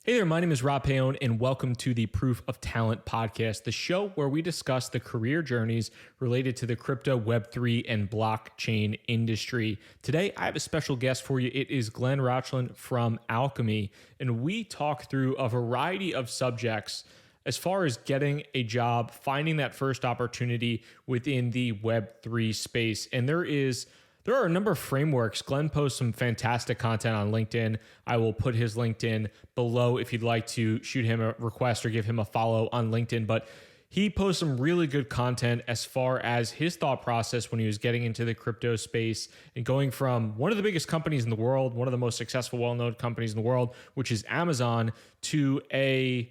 Hey there, my name is Rob Paone, and welcome to the Proof of Talent podcast, the show where we discuss the career journeys related to the crypto, Web3, and blockchain industry. Today, I have a special guest for you. It is Glenn Rachlin from Alchemy, and we talk through a variety of subjects as far as getting a job, finding that first opportunity within the Web3 space. And there are a number of frameworks. Glenn posts some fantastic content on LinkedIn. I will put his LinkedIn below if you'd like to shoot him a request or give him a follow on LinkedIn. But he posts some really good content as far as his thought process when he was getting into the crypto space and going from one of the biggest companies in the world, one of the most successful, well-known companies in the world, which is Amazon, to a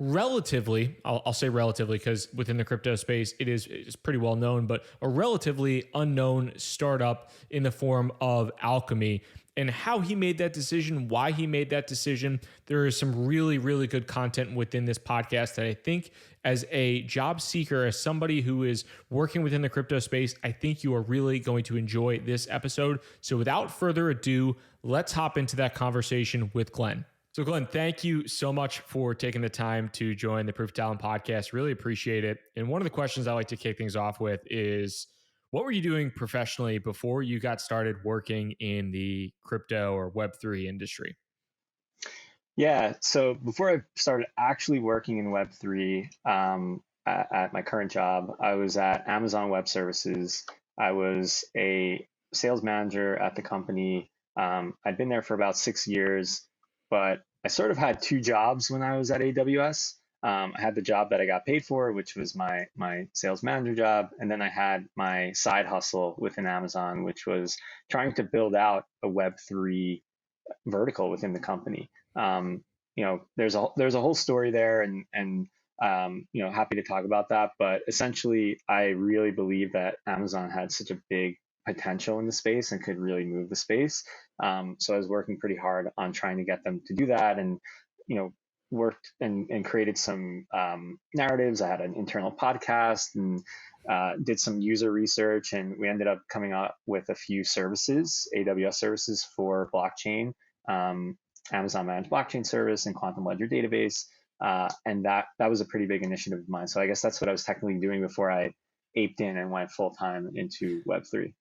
relatively, I'll say relatively because within the crypto space, it's pretty well known, but a relatively unknown startup in the form of Alchemy. And how he made that decision, why he made that decision. There is some really, really good content within this podcast that I think as a job seeker, as somebody who is working within the crypto space, I think you are really going to enjoy this episode. So without further ado, let's hop into that conversation with Glenn. So Glenn, thank you so much for taking the time to join the Proof of Talent podcast. Really appreciate it. And one of the questions I like to kick things off with is, what were you doing professionally before you got started working in the crypto or Web3 industry? Yeah, so before I started actually working in Web3 at my current job, I was at Amazon Web Services. I was a sales manager at the company. I'd been there for about 6 years, but I sort of had two jobs when I was at AWS. I had the job that I got paid for, which was my sales manager job. And then I had my side hustle within Amazon, which was trying to build out a Web3 vertical within the company. There's a whole story there and happy to talk about that. But essentially, I really believe that Amazon had such a big potential in the space and could really move the space. So I was working pretty hard on trying to get them to do that, and worked and created some narratives. I had an internal podcast and did some user research, and we ended up coming up with a few services, AWS services for blockchain, Amazon Managed Blockchain Service and Quantum Ledger Database. And that was a pretty big initiative of mine. So I guess that's what I was technically doing before I aped in and went full time into Web3.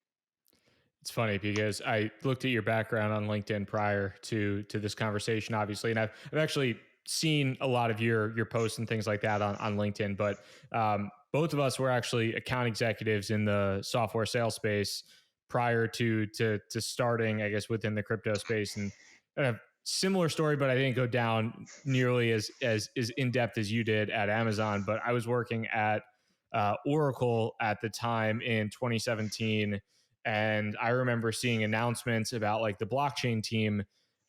It's funny because I looked at your background on LinkedIn prior to this conversation, obviously, and I've actually seen a lot of your posts and things like that on LinkedIn. But both of us were actually account executives in the software sales space prior to starting, I guess, within the crypto space. And a similar story, but I didn't go down nearly as in depth as you did at Amazon. But I was working at Oracle at the time in 2017. And I remember seeing announcements about like the blockchain team,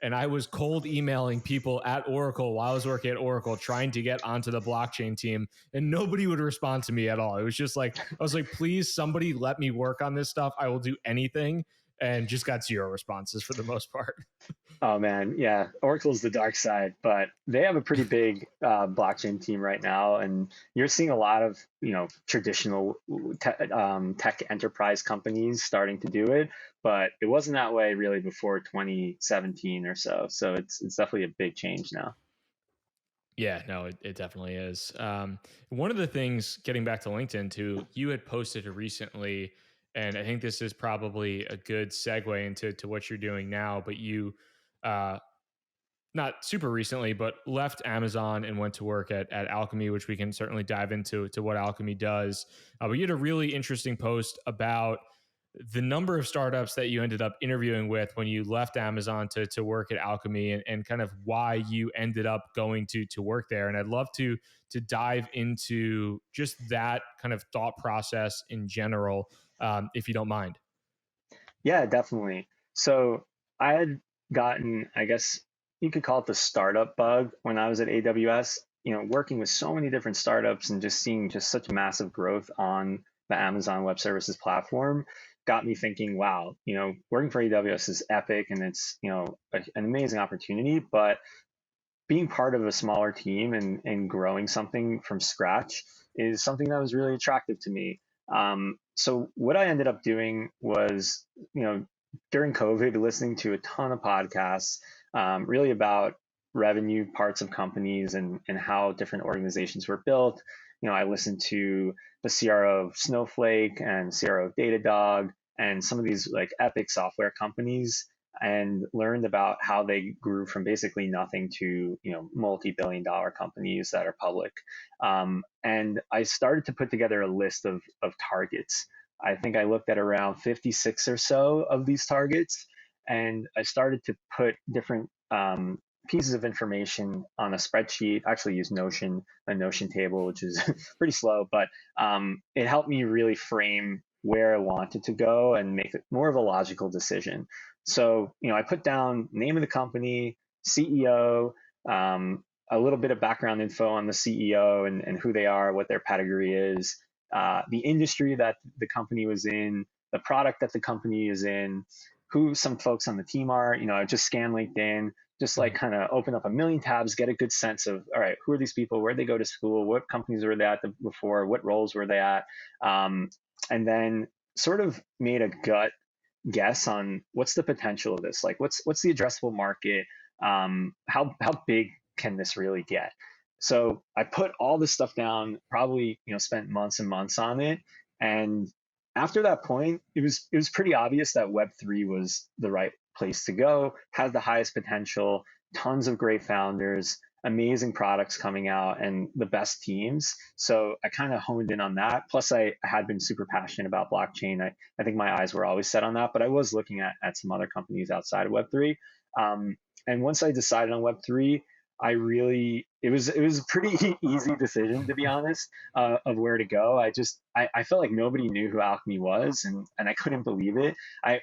and I was cold emailing people at Oracle while I was working at Oracle trying to get onto the blockchain team, and nobody would respond to me at all. It was just like, I was like, please, somebody let me work on this stuff. I will do anything. And just got zero responses for the most part. Oh man, yeah, Oracle's the dark side, but they have a pretty big blockchain team right now, and you're seeing a lot of traditional tech enterprise companies starting to do it, but it wasn't that way really before 2017 or so. So it's definitely a big change now. Yeah, no, it definitely is. One of the things, getting back to LinkedIn too, you had posted recently, and I think this is probably a good segue into what you're doing now, but you, not super recently, but left Amazon and went to work at Alchemy, which we can certainly dive into what Alchemy does. But you had a really interesting post about the number of startups that you ended up interviewing with when you left Amazon to work at Alchemy, and kind of why you ended up going to work there. And I'd love to dive into just that kind of thought process in general, if you don't mind. Yeah, definitely. So I had gotten, I guess you could call it the startup bug when I was at AWS, working with so many different startups and just seeing just such massive growth on the Amazon Web Services platform got me thinking, wow, working for AWS is epic and it's, an amazing opportunity, but being part of a smaller team and growing something from scratch is something that was really attractive to me. So what I ended up doing was, during COVID, listening to a ton of podcasts, really about revenue parts of companies and how different organizations were built. I listened to the CRO of Snowflake and CRO of Datadog and some of these like epic software companies, and learned about how they grew from basically nothing to multi-billion-dollar companies that are public. And I started to put together a list of targets. I think I looked at around 56 or so of these targets, and I started to put different pieces of information on a spreadsheet. I actually use Notion, a Notion table, which is pretty slow, but it helped me really frame where I wanted to go and make it more of a logical decision. So, I put down name of the company, CEO, a little bit of background info on the CEO and who they are, what their pedigree is, the industry that the company was in, the product that the company is in, who some folks on the team are. I just scan LinkedIn, just like kind of open up a million tabs, get a good sense of, all right, who are these people? Where'd they go to school? What companies were they at before? What roles were they at? And then sort of made a gut guess on what's the potential of this? Like, what's the addressable market? How big can this really get? So I put all this stuff down, probably spent months and months on it, and after that point, it was pretty obvious that Web3 was the right place to go, had the highest potential, tons of great founders, amazing products coming out, and the best teams. So I kind of honed in on that. Plus, I had been super passionate about blockchain. I think my eyes were always set on that, but I was looking at some other companies outside of Web3. And once I decided on Web3, it was a pretty easy decision, to be honest, of where to go. I felt like nobody knew who Alchemy was, and I couldn't believe it. The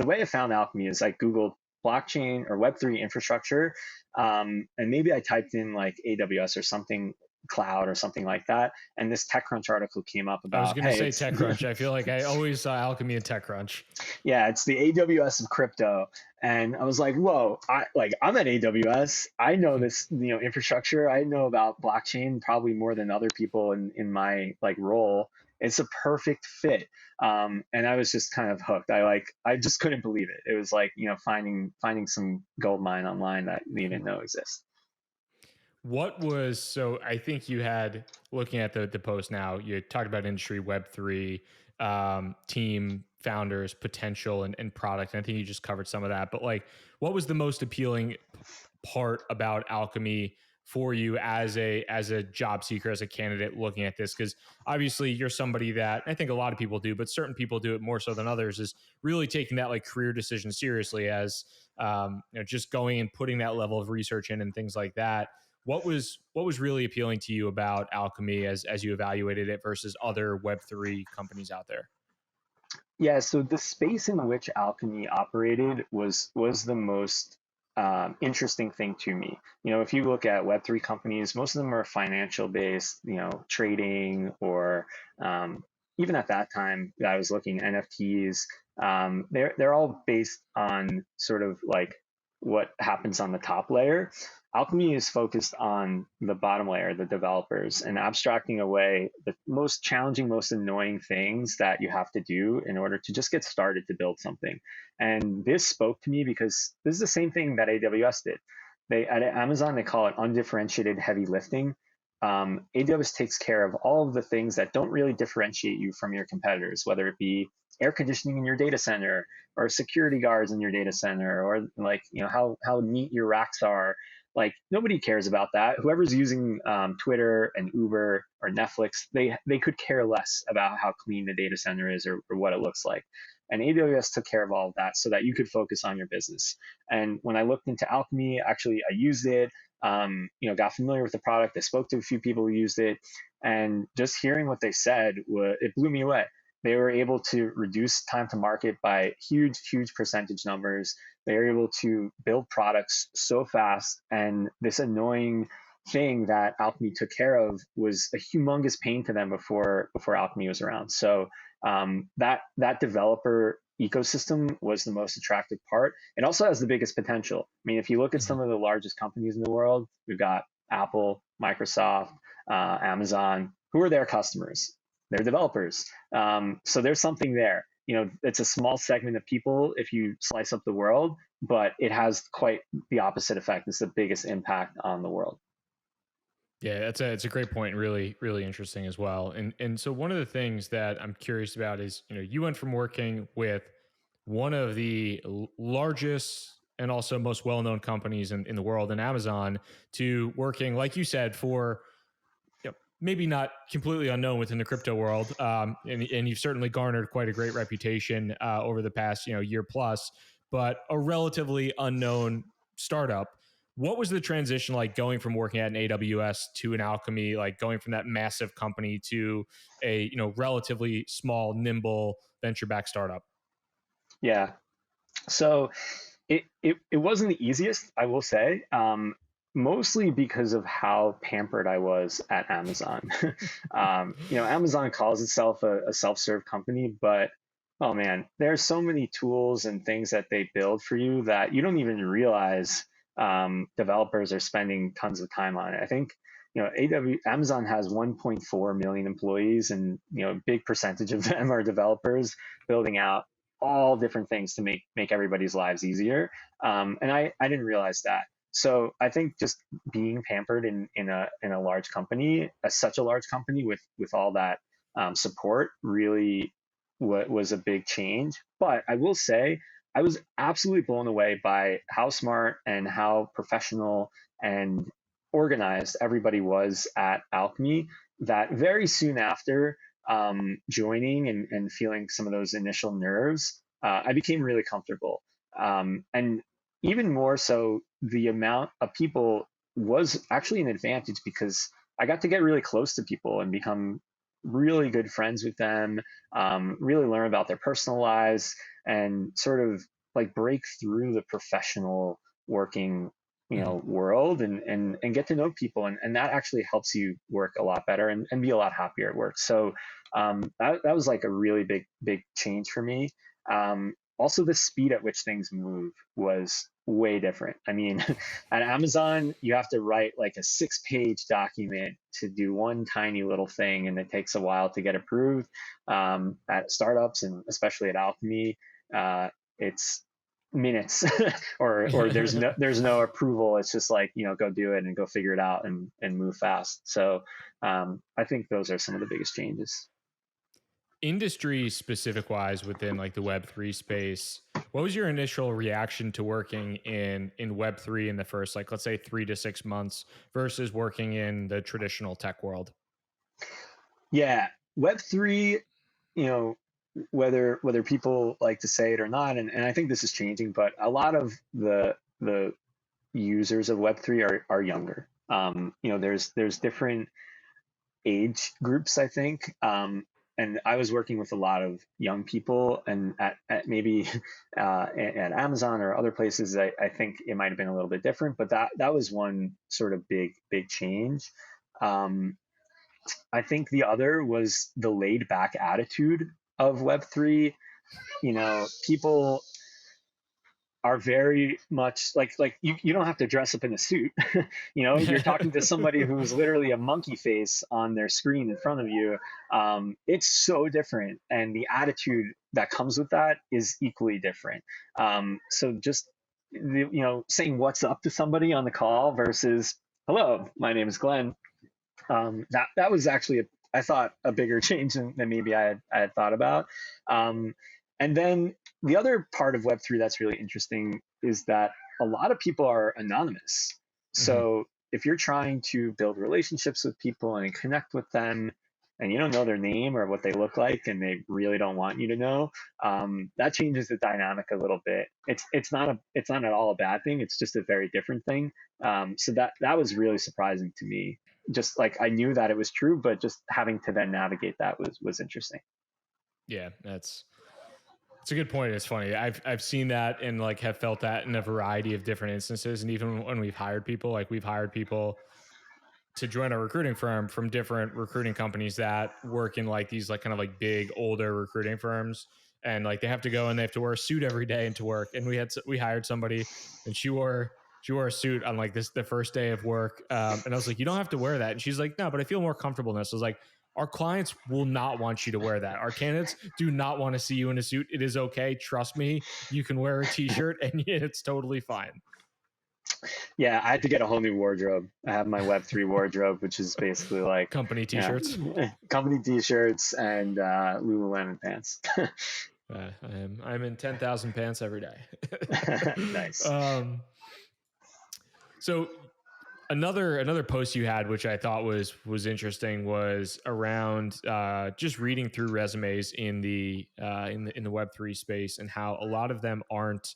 way I found Alchemy is I Googled blockchain or Web3 infrastructure, and maybe I typed in like AWS or something, cloud or something like that, and this TechCrunch article came up I was about, going to hey, say TechCrunch. I feel like I always saw Alchemy and TechCrunch. yeah, it's the AWS of crypto. And I was like, whoa, I'm at AWS. I know this, infrastructure. I know about blockchain probably more than other people in my like role. It's a perfect fit. And I was just kind of hooked. I just couldn't believe it. It was like, finding some gold mine online that we didn't know exists. So I think you had, looking at the post now, you talked about industry, Web3, team, founders, potential, and product. And I think you just covered some of that, but like, what was the most appealing part about Alchemy for you as a job seeker, as a candidate looking at this? Because obviously you're somebody that I think a lot of people do, but certain people do it more so than others, is really taking that like career decision seriously, as just going and putting that level of research in and things like that. What was really appealing to you about Alchemy as you evaluated it versus other Web3 companies out there? Yeah, so the space in which Alchemy operated was the most interesting thing to me. If you look at Web3 companies, most of them are financial based, trading, or even at that time that I was looking, NFTs. They're all based on sort of like what happens on the top layer. Alchemy is focused on the bottom layer, the developers, and abstracting away the most challenging, most annoying things that you have to do in order to just get started to build something. And this spoke to me because this is the same thing that AWS did. At Amazon, they call it undifferentiated heavy lifting. AWS takes care of all of the things that don't really differentiate you from your competitors, whether it be air conditioning in your data center, or security guards in your data center, or like how neat your racks are. Like, nobody cares about that. Whoever's using Twitter and Uber or Netflix, they could care less about how clean the data center is, or what it looks like. And AWS took care of all of that so that you could focus on your business. And when I looked into Alchemy, actually I used it, got familiar with the product. I spoke to a few people who used it, and just hearing what they said, it blew me away. They were able to reduce time to market by huge percentage numbers. They were able to build products so fast. And this annoying thing that Alchemy took care of was a humongous pain to them before Alchemy was around. So that developer ecosystem was the most attractive part. It also has the biggest potential. I mean, if you look at some of the largest companies in the world, we've got Apple, Microsoft, Amazon. Who are their customers? They're developers. So there's something there. it's a small segment of people if you slice up the world, but it has quite the opposite effect. It's the biggest impact on the world. Yeah, it's a great point, and really really interesting as well. And so one of the things that I'm curious about is, you went from working with one of the largest and also most well-known companies in the world, in Amazon, to working, like you said, for maybe not completely unknown within the crypto world, and you've certainly garnered quite a great reputation over the past year plus, but a relatively unknown startup. What was the transition like, going from working at an AWS to an Alchemy, like going from that massive company to a relatively small, nimble venture-backed startup? Yeah. So it wasn't the easiest, I will say, mostly because of how pampered I was at Amazon. Amazon calls itself a self-serve company, but oh man, there's so many tools and things that they build for you that you don't even realize developers are spending tons of time on it. I think Amazon has 1.4 million employees, and a big percentage of them are developers building out all different things to make everybody's lives easier. And I didn't realize that. So I think just being pampered in a large company, such a large company with all that support, really was a big change. But I will say, I was absolutely blown away by how smart and how professional and organized everybody was at Alchemy. That very soon after joining and feeling some of those initial nerves, I became really comfortable. And even more so, the amount of people was actually an advantage, because I got to get really close to people and become really good friends with them, really learn about their personal lives, and sort of like break through the professional working world, and get to know people, and that actually helps you work a lot better, and be a lot happier at work. So that was like a really big change for me. Also, the speed at which things move was way different. I mean, at Amazon, you have to write like a 6-page document to do one tiny little thing, and it takes a while to get approved. At startups, and especially at Alchemy, it's minutes, or there's no approval. It's just like, go do it and go figure it out, and move fast. So I think those are some of the biggest changes. Industry specific wise, within like the Web3 space, what was your initial reaction to working in Web3 in the first, like, let's say 3 to 6 months, versus working in the traditional tech world? Yeah, Web3, you know, whether people like to say it or not, and I think this is changing, but a lot of the users of Web3 are younger. There's different age groups, I think. And I was working with a lot of young people, and at maybe at Amazon or other places, I think it might have been a little bit different, but that was one sort of big change. Um, I think the other was the laid back attitude of Web3. People are very much like you don't have to dress up in a suit. You're talking to somebody who's literally a monkey face on their screen in front of you. It's so different, and the attitude that comes with that is equally different. So just saying what's up to somebody on the call versus hello, my name is Glenn. That was actually I thought a bigger change than maybe I had thought about. And then the other part of Web3 that's really interesting is that a lot of people are anonymous. Mm-hmm. So if you're trying to build relationships with people and connect with them, and you don't know their name or what they look like, and they really don't want you to know, that changes the dynamic a little bit. It's not at all a bad thing. It's just a very different thing. So that was really surprising to me. Just like I knew that it was true, but just having to then navigate that was interesting. Yeah, it's a good point. It's funny. I've seen that and like have felt that in a variety of different instances. And even when we've hired people to join a recruiting firm from different recruiting companies that work in like these like kind of like big older recruiting firms, and like they have to go and they have to wear a suit every day into work. And we hired somebody, and she wore a suit on like the first day of work. And I was like, you don't have to wear that. And she's like, no, but I feel more comfortable in this. I was like, our clients will not want you to wear that. Our candidates do not want to see you in a suit. It is okay. Trust me. You can wear a t-shirt and it's totally fine. Yeah, I had to get a whole new wardrobe. I have my Web3 wardrobe, which is basically like company t-shirts, company t-shirts and Lululemon pants. I'm in 10,000 pants every day. Nice. So another post you had, which I thought was interesting, was around just reading through resumes in the Web3 space, and how a lot of them aren't.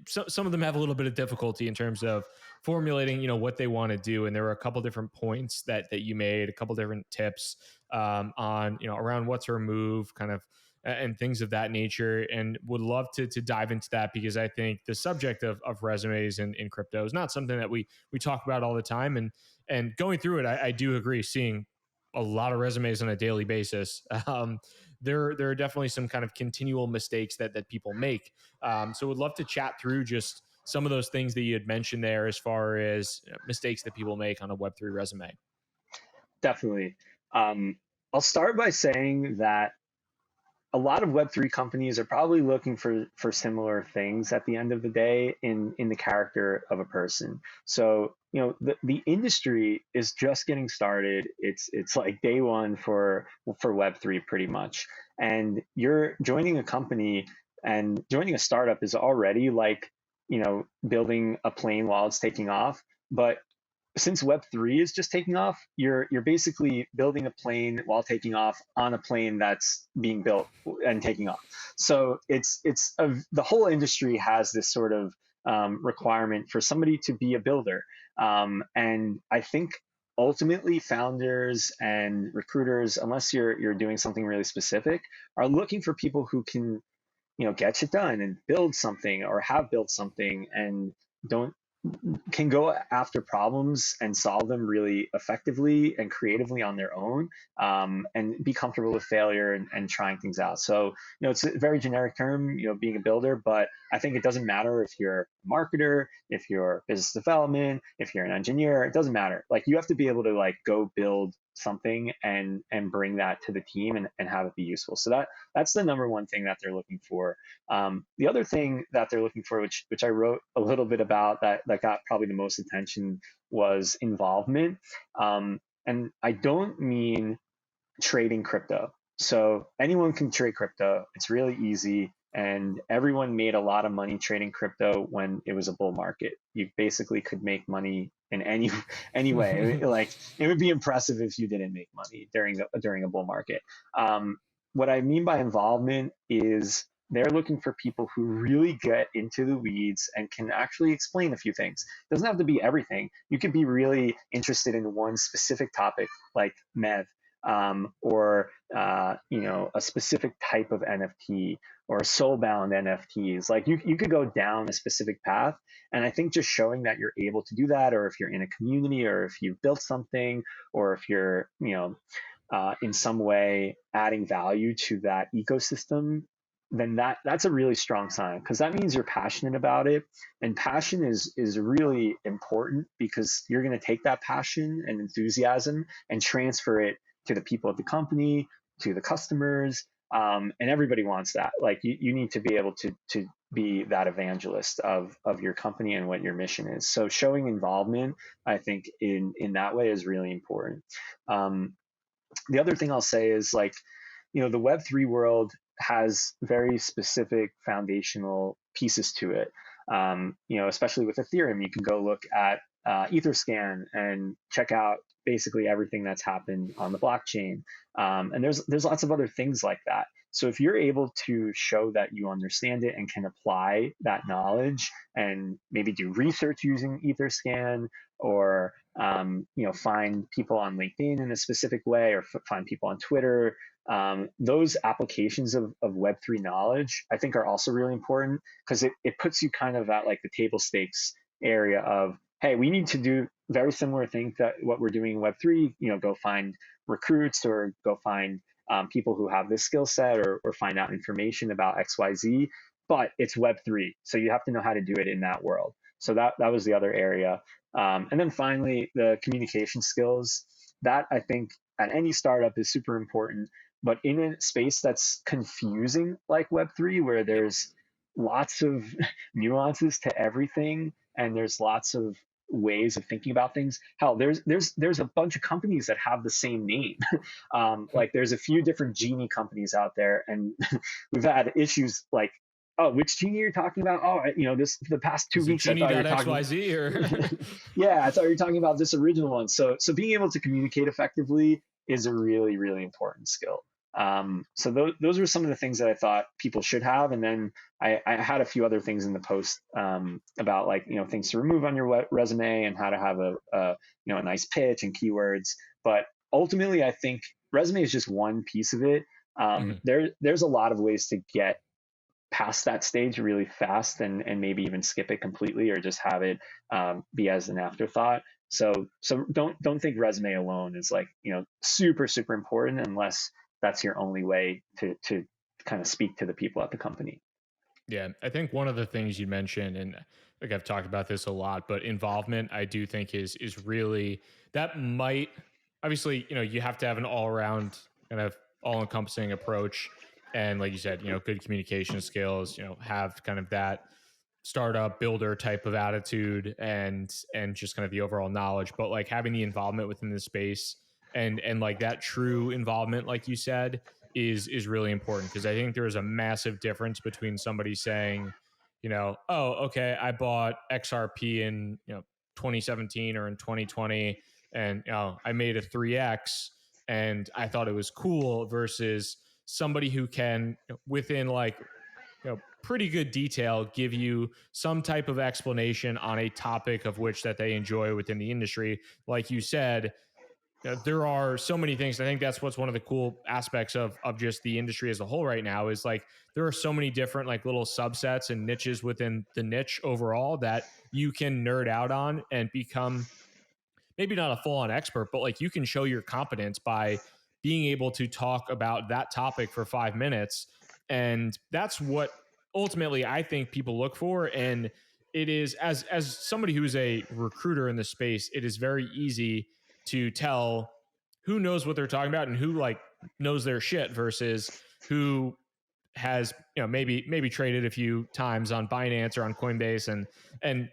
Some of them have a little bit of difficulty in terms of formulating, what they want to do. And there were a couple different points that you made, a couple different tips on, around what to remove, kind of, and things of that nature. And would love to dive into that, because I think the subject of resumes in crypto is not something that we talk about all the time. And going through it, I do agree, seeing a lot of resumes on a daily basis. There are definitely some kind of continual mistakes that people make. So would love to chat through just some of those things that you had mentioned there, as far as mistakes that people make on a Web3 resume. Definitely. I'll start by saying that a lot of Web3 companies are probably looking for similar things at the end of the day in the character of a person. So, the industry is just getting started. It's like day one for Web3 pretty much. And you're joining a company, and joining a startup is already like, building a plane while it's taking off. But since Web3 is just taking off, you're basically building a plane while taking off on a plane that's being built and taking off. So the whole industry has this sort of requirement for somebody to be a builder. And I think ultimately founders and recruiters, unless you're doing something really specific, are looking for people who can, get shit done and build something, or have built something, and don't can go after problems and solve them really effectively and creatively on their own, and be comfortable with failure and trying things out. So, it's a very generic term, being a builder, but I think it doesn't matter if you're a marketer, if you're business development, if you're an engineer, it doesn't matter. Like, you have to be able to like go build something and bring that to the team and have it be useful. So that's the number one thing that they're looking for. The other thing that they're looking for, which I wrote a little bit about, that got probably the most attention, was involvement. And I don't mean trading crypto. So anyone can trade crypto. It's really easy. And everyone made a lot of money trading crypto when it was a bull market. You basically could make money in any way. Like, it would be impressive if you didn't make money during a bull market. What I mean by involvement is they're looking for people who really get into the weeds and can actually explain a few things. It doesn't have to be everything. You could be really interested in one specific topic, like MEV, or a specific type of NFT, or soulbound NFTs. Like, you could go down a specific path, and I think just showing that you're able to do that, or if you're in a community, or if you've built something, or if you're in some way adding value to that ecosystem, then that's a really strong sign, because that means you're passionate about it. And passion is really important, because you're going to take that passion and enthusiasm and transfer it to the people at the company, to the customers, and everybody wants that. Like, you need to be able to be that evangelist of your company and what your mission is. So showing involvement, I think, in that way is really important. The other thing I'll say is, like, the Web3 world has very specific foundational pieces to it. Especially with Ethereum, you can go look at Etherscan and check out basically everything that's happened on the blockchain. And there's lots of other things like that. So if you're able to show that you understand it and can apply that knowledge, and maybe do research using Etherscan, or find people on LinkedIn in a specific way, or find people on Twitter, those applications of Web3 knowledge, I think, are also really important, because it puts you kind of at like the table stakes area of, hey, we need to do very similar things that what we're doing in Web3, go find recruits, or go find people who have this skill set, or find out information about XYZ, but it's Web3. So you have to know how to do it in that world. So that was the other area. And then finally, the communication skills. That, I think, at any startup is super important. But in a space that's confusing like Web3, where Yep. there's lots of nuances to everything, and there's lots of ways of thinking about things. Hell, there's a bunch of companies that have the same name. Like there's a few different genie companies out there, and we've had issues like, oh, which genie you're talking about? Oh, this for the past two Is it weeks I thought you were talking. genie.xyz or? Yeah, I thought you were talking about this original one. So being able to communicate effectively is a really, really important skill. So those are some of the things that I thought people should have. And then I had a few other things in the post about like, things to remove on your resume and how to have a nice pitch and keywords. But ultimately, I think resume is just one piece of it. Mhm. There's a lot of ways to get past that stage really fast and maybe even skip it completely or just have it be as an afterthought. So don't think resume alone is like, super, super important unless that's your only way to kind of speak to the people at the company. Yeah, I think one of the things you mentioned, and like I've talked about this a lot, but involvement, I do think is really that might obviously, you have to have an all around kind of all encompassing approach, and like you said, good communication skills, have kind of that startup builder type of attitude and just kind of the overall knowledge, but like having the involvement within the space and like that true involvement, like you said, is really important because I think there's a massive difference between somebody saying, oh, okay, I bought XRP in 2017 or in 2020, and I made a 3x and I thought it was cool versus somebody who can within like pretty good detail give you some type of explanation on a topic of which that they enjoy within the industry. Like you said, there are so many things. I think that's what's one of the cool aspects of just the industry as a whole right now is like there are so many different like little subsets and niches within the niche overall that you can nerd out on and become maybe not a full on expert, but like you can show your competence by being able to talk about that topic for 5 minutes. And that's what ultimately I think people look for. And it is as somebody who's a recruiter in the space, it is very easy to tell who knows what they're talking about and who like knows their shit versus who has maybe traded a few times on Binance or on Coinbase and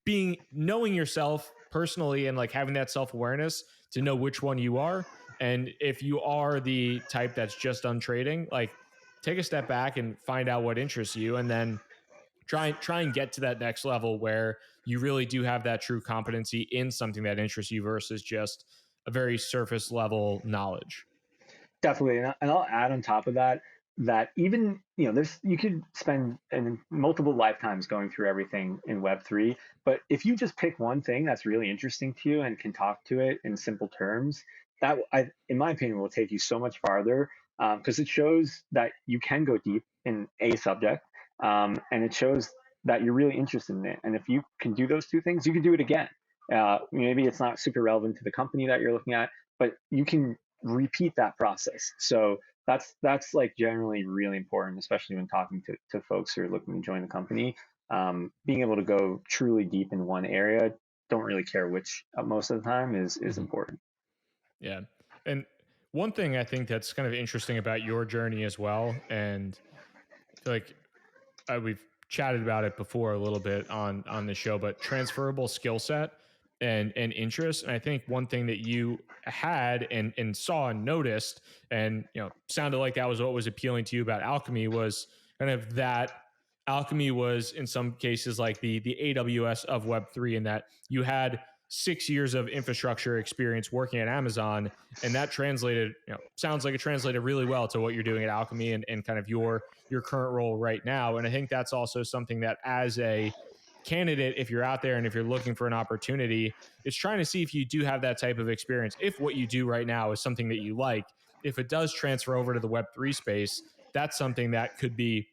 being knowing yourself personally and like having that self-awareness to know which one you are. And if you are the type that's just done trading, like take a step back and find out what interests you and then try and get to that next level where you really do have that true competency in something that interests you versus just a very surface level knowledge. Definitely, and I'll add on top of that that even there's you could spend multiple lifetimes going through everything in Web3, but if you just pick one thing that's really interesting to you and can talk to it in simple terms, that in my opinion, will take you so much farther because it shows that you can go deep in a subject, and it shows that you're really interested in it. And if you can do those two things, you can do it again. Maybe it's not super relevant to the company that you're looking at, but you can repeat that process. So that's like generally really important, especially when talking to folks who are looking to join the company. Being able to go truly deep in one area, don't really care which most of the time is Mhm. important. Yeah. And one thing I think that's kind of interesting about your journey as well, and I feel like we've chatted about it before a little bit on the show, but transferable skill set and interest. And I think one thing that you had and saw and noticed, and sounded like that was what was appealing to you about Alchemy was kind of that Alchemy was in some cases like the AWS of Web3, in that you had 6 years of infrastructure experience working at Amazon, and that translated, sounds like it translated really well to what you're doing at Alchemy and kind of your current role right now. And I think that's also something that as a candidate, if you're out there and if you're looking for an opportunity, is trying to see if you do have that type of experience. If what you do right now is something that you like, if it does transfer over to the Web3 space, that's something that could be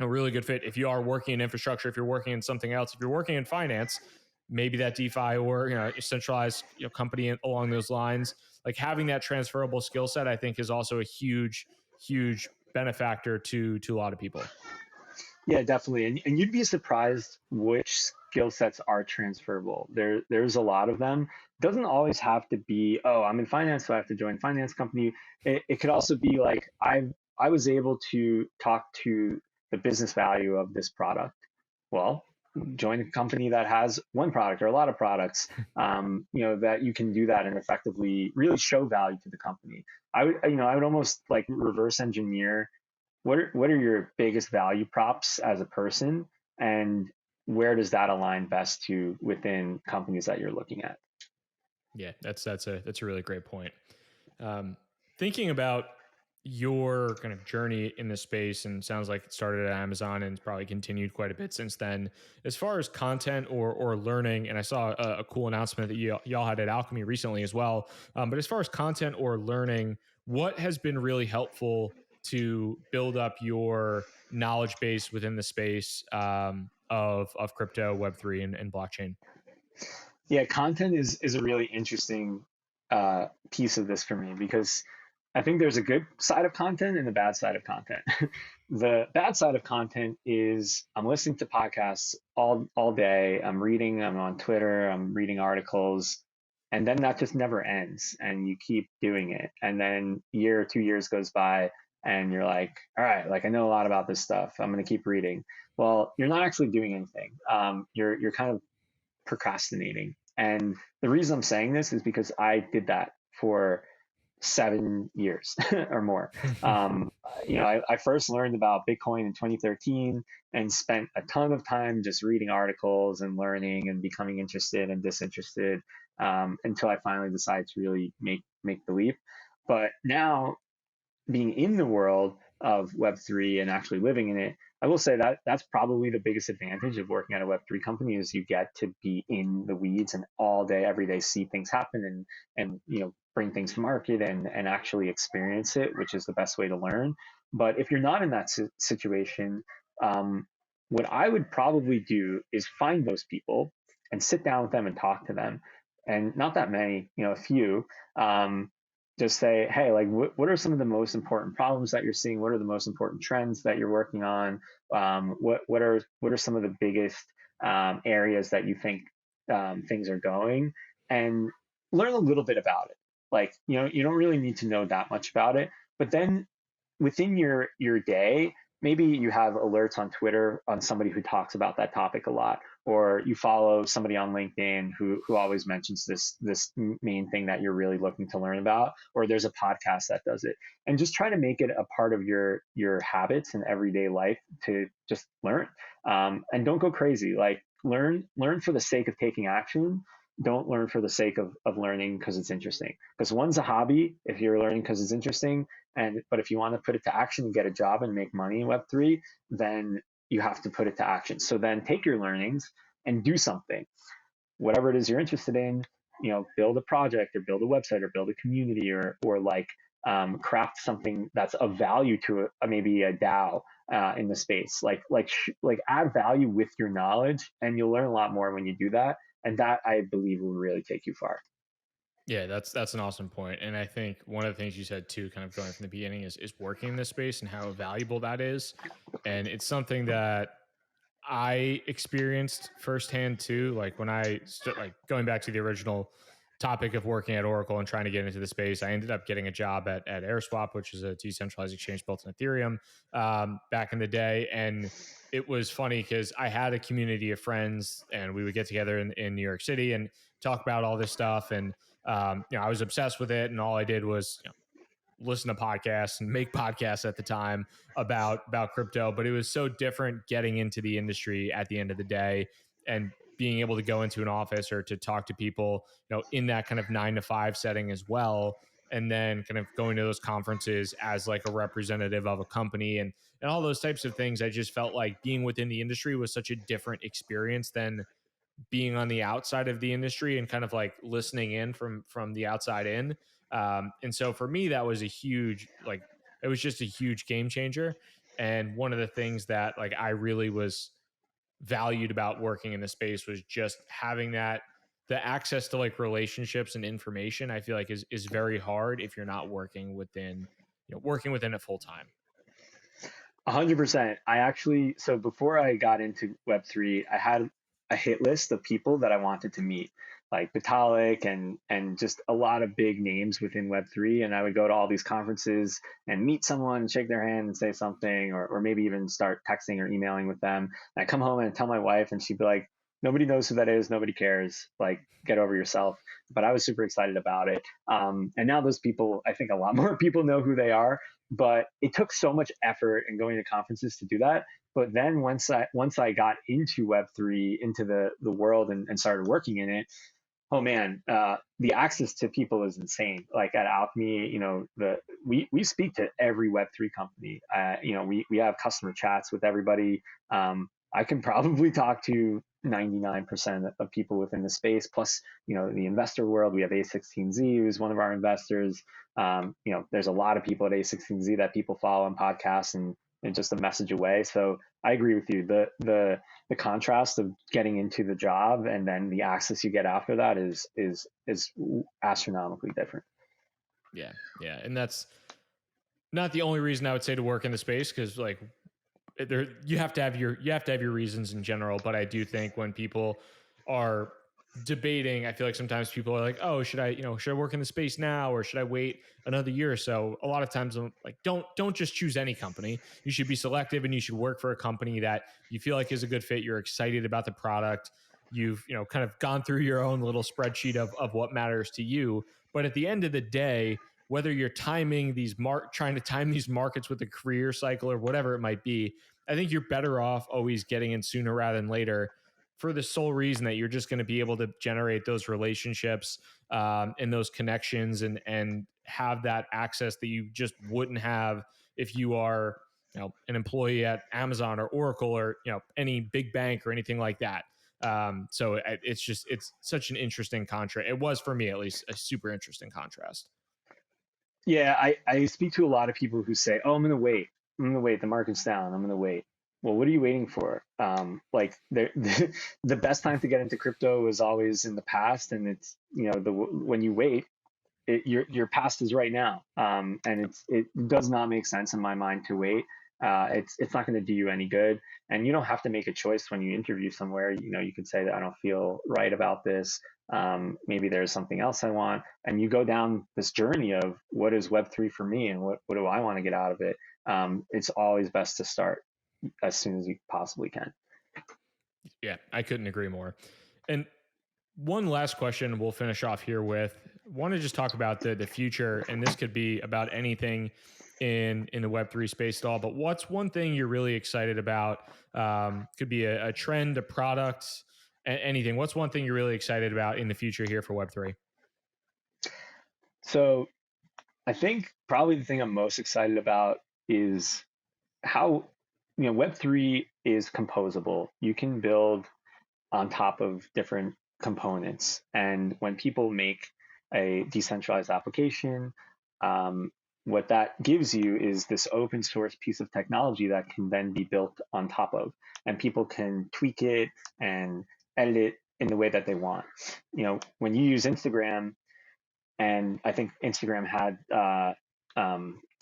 a really good fit. If you are working in infrastructure, if you're working in something else, if you're working in finance, maybe that DeFi or a centralized company along those lines, like having that transferable skill set, I think is also a huge benefactor to a lot of people. Yeah, definitely. And you'd be surprised which skill sets are transferable. There's a lot of them. Doesn't always have to be, oh, I'm in finance, so I have to join a finance company. It could also be like I was able to talk to the business value of this product. Well, join a company that has one product or a lot of products. That you can do that and effectively really show value to the company. I would almost like reverse engineer what are your biggest value props as a person, and where does that align best to within companies that you're looking at? Yeah, that's a really great point. Um, Thinking about your kind of journey in this space, and sounds like it started at Amazon and it's probably continued quite a bit since then. As far as content or learning, and I saw a cool announcement that y'all had at Alchemy recently as well. But as far as content or learning, what has been really helpful to build up your knowledge base within the space of crypto, Web three, and blockchain? Yeah, content is a really interesting piece of this for me because I think there's a good side of content and the bad side of content. The bad side of content is I'm listening to podcasts all day. I'm reading. I'm on Twitter. I'm reading articles, and then that just never ends. And you keep doing it, and then year or 2 years goes by, and you're like, all right, like I know a lot about this stuff. I'm going to keep reading. Well, you're not actually doing anything. You're kind of procrastinating. And the reason I'm saying this is because I did that for 7 years or more. I first learned about Bitcoin in 2013 and spent a ton of time just reading articles and learning and becoming interested and disinterested until I finally decided to really make the leap. But now being in the world of Web3 and actually living in it, I will say that that's probably the biggest advantage of working at a Web3 company is you get to be in the weeds and all day, every day, see things happen and bring things to market and actually experience it, which is the best way to learn. But if you're not in that situation, um, what I would probably do is find those people and sit down with them and talk to them. And not that many, a few. Um, just say, hey, like, what are some of the most important problems that you're seeing? What are the most important trends that you're working on? What are some of the biggest areas that you think things are going? And learn a little bit about it. Like, you don't really need to know that much about it, but then within your day, maybe you have alerts on Twitter on somebody who talks about that topic a lot, or you follow somebody on LinkedIn who always mentions this main thing that you're really looking to learn about, or there's a podcast that does it, and just try to make it a part of your habits and everyday life to just learn, and don't go crazy. Like learn for the sake of taking action. Don't learn for the sake of learning because it's interesting. Because one's a hobby if you're learning because it's interesting, but if you want to put it to action and get a job and make money in Web3, then you have to put it to action. So then take your learnings and do something, whatever it is you're interested in. Build a project or build a website or build a community or like craft something that's of value to maybe a DAO in the space. Like add value with your knowledge, and you'll learn a lot more when you do that. And that I believe will really take you far. Yeah, that's an awesome point. And I think one of the things you said too, kind of going from the beginning, is working in this space and how valuable that is. And it's something that I experienced firsthand too. Like when like going back to the original topic of working at Oracle and trying to get into the space, I ended up getting a job at AirSwap, which is a decentralized exchange built on Ethereum back in the day. And it was funny because I had a community of friends and we would get together in New York City and talk about all this stuff. And, I was obsessed with it. And all I did was, listen to podcasts and make podcasts at the time about crypto, but it was so different getting into the industry at the end of the day and being able to go into an office or to talk to people, in that kind of 9 to 5 setting as well. And then kind of going to those conferences as like a representative of a company and all those types of things. I just felt like being within the industry was such a different experience than being on the outside of the industry and kind of like listening in from the outside in. And so for me, that was a huge, like, it was just a huge game changer. And one of the things that like I really was valued about working in the space was just having the access to like relationships and information. I feel like is very hard if you're not working within it full time. 100%. I actually, so before I got into Web3, I had a hit list of people that I wanted to meet, like Vitalik and just a lot of big names within Web3. And I would go to all these conferences and meet someone, shake their hand and say something, or maybe even start texting or emailing with them. And I come home and tell my wife, and she'd be like, nobody knows who that is, nobody cares. Like, get over yourself. But I was super excited about it. And now those people, I think a lot more people know who they are, but it took so much effort and going to conferences to do that. But then once I got into Web3, into the world, and started working in it, oh man, the access to people is insane. Like at Alchemy, we speak to every Web3 company. We have customer chats with everybody. I can probably talk to 99% of people within the space. Plus, the investor world, we have A16Z, who's one of our investors. There's a lot of people at A16Z that people follow on podcasts and just a message away. So I agree with you. The contrast of getting into the job and then the access you get after that is astronomically different. Yeah, yeah, and that's not the only reason I would say to work in the space, because like there you have to have your reasons in general. But I do think when people are debating, I feel like sometimes people are like, oh, should I work in the space now, or should I wait another year or so? A lot of times I'm like, don't just choose any company. You should be selective, and you should work for a company that you feel like is a good fit. You're excited about the product. You've kind of gone through your own little spreadsheet of what matters to you. But at the end of the day, whether you're trying to time these markets with a career cycle or whatever it might be, I think you're better off always getting in sooner rather than later, for the sole reason that you're just going to be able to generate those relationships and those connections, and have that access that you just wouldn't have if you are an employee at Amazon or Oracle or any big bank or anything like that. So it's such an interesting contrast. It was, for me at least, a super interesting contrast. Yeah, I speak to a lot of people who say, "Oh, I'm gonna wait. I'm gonna wait. The market's down. I'm gonna wait." Well, what are you waiting for? Like the best time to get into crypto is always in the past, and it's when you wait, your past is right now, and it does not make sense in my mind to wait. It's not going to do you any good, and you don't have to make a choice when you interview somewhere. You could say that I don't feel right about this. Maybe there's something else I want, and you go down this journey of what is Web3 for me, and what do I want to get out of it. It's always best to start as soon as you possibly can. Yeah, I couldn't agree more. And one last question we'll finish off here with. Want to just talk about the future, and this could be about anything in the Web3 space at all. But what's one thing you're really excited about? Could be a trend, a product, anything. What's one thing you're really excited about in the future here for Web3? So I think probably the thing I'm most excited about is how Web3 is composable. You can build on top of different components. And when people make a decentralized application, what that gives you is this open source piece of technology that can then be built on top of, and people can tweak it and edit it in the way that they want. When you use Instagram, and I think Instagram had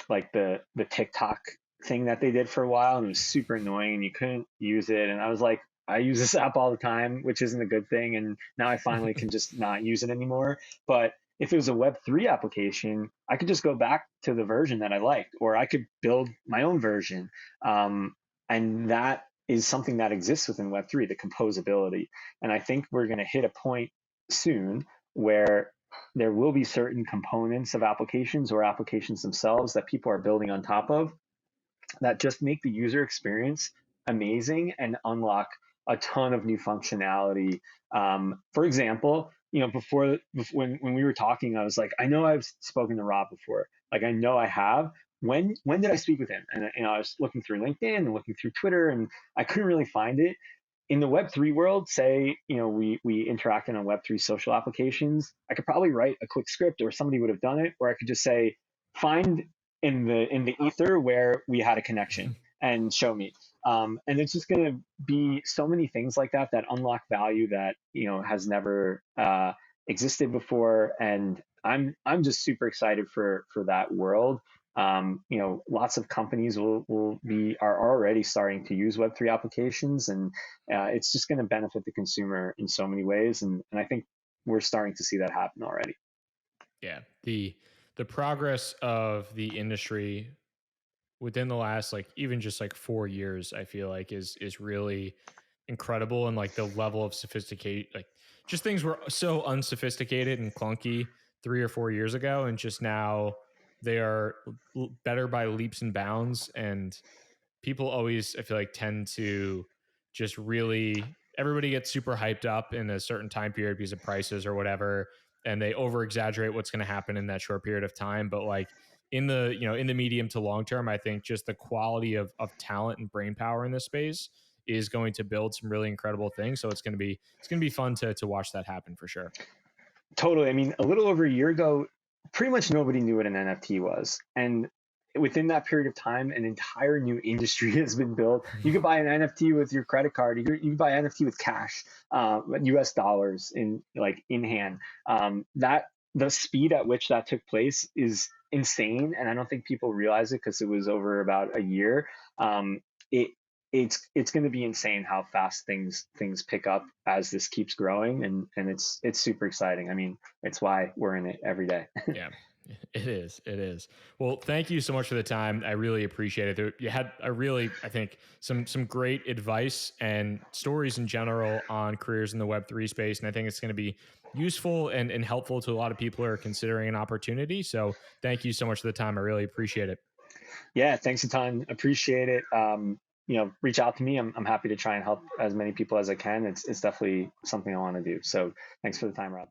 like the TikTok thing that they did for a while, and it was super annoying, and you couldn't use it. And I was like, I use this app all the time, which isn't a good thing. And now I finally can just not use it anymore. But if it was a Web3 application, I could just go back to the version that I liked, or I could build my own version. And that is something that exists within Web3, the composability. And I think we're going to hit a point soon where there will be certain components of applications or applications themselves that people are building on top of that just make the user experience amazing and unlock a ton of new functionality. For example, before when we were talking, I was like, I know I've spoken to Rob before. Like, I know I have. When did I speak with him? And I was looking through LinkedIn and looking through Twitter, and I couldn't really find it. In the Web3 world, say, we interacted on Web3 social applications, I could probably write a quick script, or somebody would have done it, or I could just say, find in the ether where we had a connection and show me. And it's just going to be so many things like that that unlock value that has never existed before. And I'm just super excited for that world. Lots of companies are already starting to use Web3 applications, and it's just going to benefit the consumer in so many ways. And I think we're starting to see that happen already. Yeah. The progress of the industry within the last like even just like 4 years, I feel like is really incredible. And like the level of sophisticated, like just things were so unsophisticated and clunky 3 or 4 years ago, and just now they are better by leaps and bounds. And people always, I feel like, tend to just really, everybody gets super hyped up in a certain time period because of prices or whatever, and they over exaggerate what's going to happen in that short period of time. But like in the, in the medium to long term, I think just the quality of talent and brain power in this space is going to build some really incredible things. So it's going to be fun to watch that happen for sure. Totally. I mean, a little over a year ago, pretty much nobody knew what an NFT was. And within that period of time, an entire new industry has been built. You could buy an NFT with your credit card. You could buy an NFT with cash, US dollars in hand. That the speed at which that took place is insane. And I don't think people realize it because it was over about a year. It it's going to be insane how fast things pick up as this keeps growing, and it's super exciting. I mean, it's why we're in it every day. Yeah, it is. It is. Well, thank you so much for the time. I really appreciate it. You had a really, I think, some great advice and stories in general on careers in the Web3 space, and I think it's going to be useful and helpful to a lot of people who are considering an opportunity. So, thank you so much for the time. I really appreciate it. Yeah, thanks a ton. Appreciate it. Reach out to me. I'm happy to try and help as many people as I can. It's definitely something I want to do. So thanks for the time, Rob.